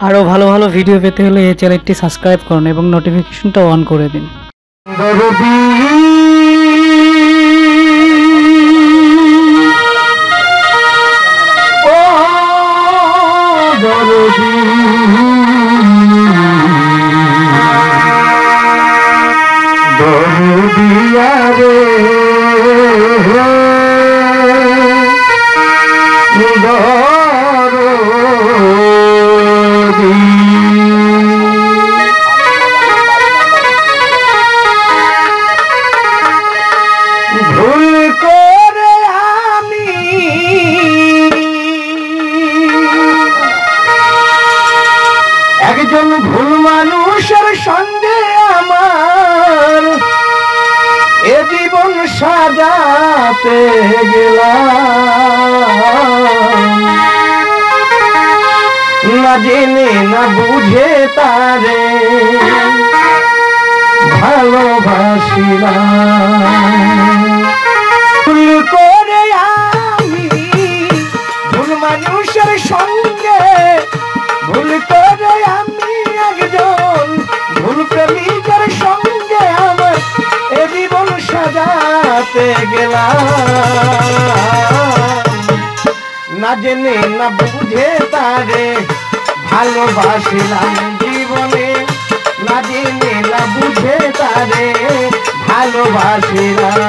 আরও ভালো ভালো ভিডিও পেতে হলে এই চ্যানেলটি সাবস্ক্রাইব করুন এবং নোটিফিকেশনটা অন করে দিন। একজন ভুল মানুষের সঙ্গে আমার এ জীবন সাজাতে গেলাম, না জেনে না বুঝে তারে ভালোবাসিলাম। ভুল করে আমি ভুল মানুষের সঙ্গে, ভুল করে আমি একজন ভুল প্রেমিকের সঙ্গে আমার এ জীবন সাজাতে গেলাম, না জেনে না বুঝে তারে ভালোবাসিলাম জীবনে, না জেনে না বুঝে তারে ভালোবাসিলাম।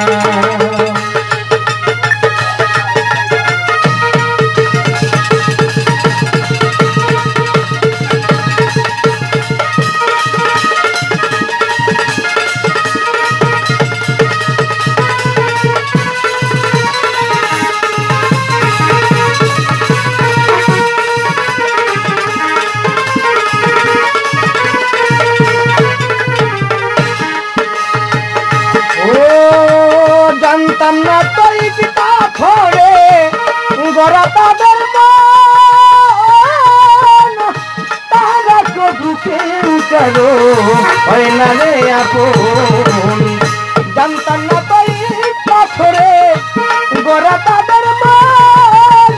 জানতাম না তোই পিতা খড়ে গড়া তাদের মন, তারা কবু কেউ কারো হয় না রে আপন। জানতাম না তোই পাথরে গড়া তাদের মন,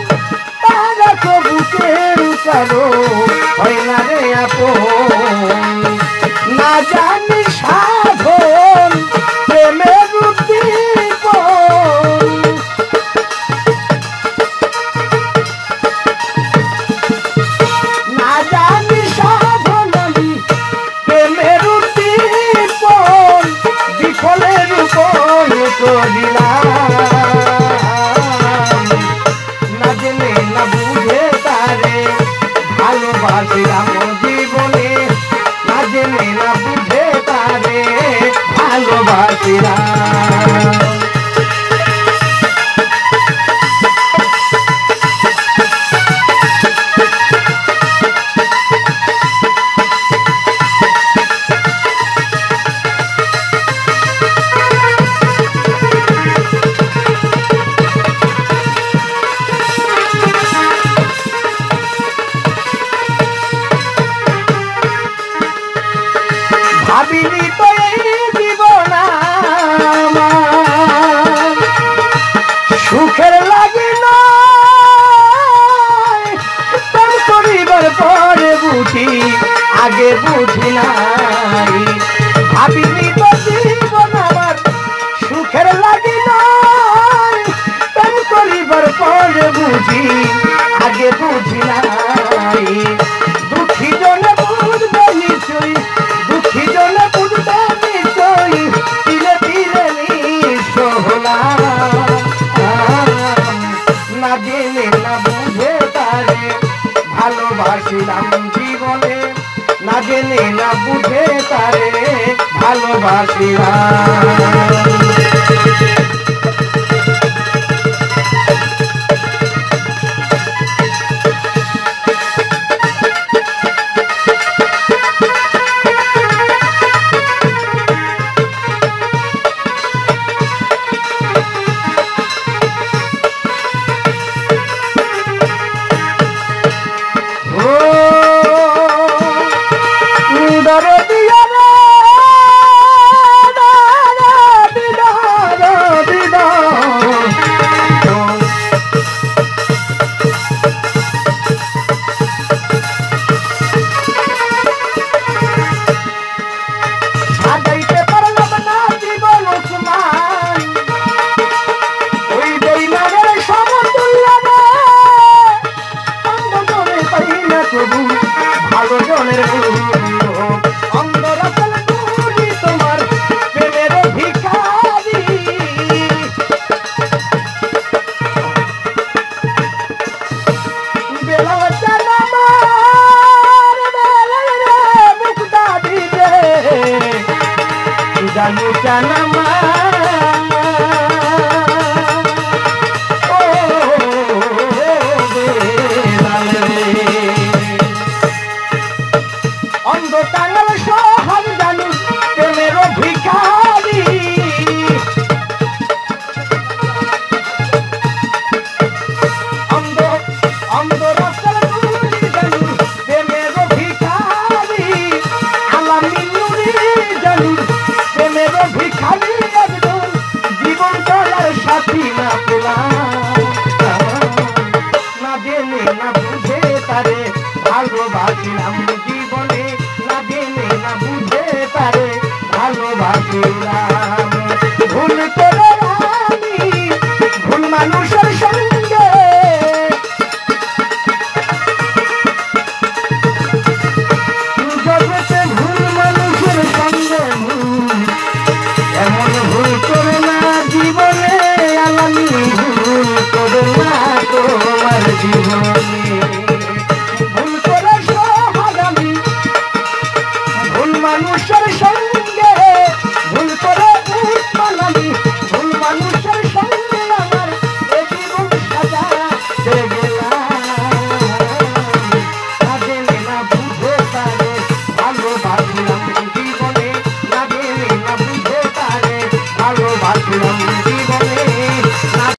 তারা কবু কেউ কারো হয় না রে আপন। না জানি সাধন প্রেমের না জেনে না বুঝে তারে ভালোবাসিলাম জীবনে, না জেনে না বুঝে তারে ভালোবাসিলাম। ভাবিনি তো এই জীবন আমার সুখের লাগে না, তোর পরিবার পরে বুঝি আগে বুঝি নাই। ভাবিনি তো জীবন আমার সুখের লাগে না, তোর পরিবার পরে বুঝি আগে বুঝি নাই। দুঃখী জনে বুঝবে নিশ্চয়ই, দুঃখী জনে বুঝবে নিশ্চয়ই, ধীরে ধীরে নিঃস্ব হলাম। না জেনে না বুঝে তারে ভালোবাসিলাম জীবনে, না জেনে না বুঝে তারে ভালোবাসিলাম। জানামা ও বেলাল রে অন্ধ টাঙ্গাল শহর জানি প্রেমের ভিখারি অন্ধ অন্ধ রাস্তার গুলি জানি প্রেমের ভিখারি আলামিন নুরি জানি প্রেমের ভিখারি একজন জীবন চলার সাথী না পেলাম না জেনে না বুঝে তারে ভালোবাসিলাম জীবনে না জেনে না বুঝে তারে ভালোবাসিলাম ভুল করে আমি ভুল মানুষের সঙ্গে জগতে ভুল মানুষের সঙ্গে এমন ভুল করে না জীবনে আলামি ভুল করে না তোমার জীবনে ভুল করে সহায় আমি ভুল মানুষের সঙ্গে ভুল করে উৎপন্ন আমি ভুল মানুষের সঙ্গে আমার এ জীবন সাজাতে গেলাম না জেনে না বুঝে তারে ভালোবাসিলাম জীবনে না জেনে না বুঝে তারে ভালোবাসিলাম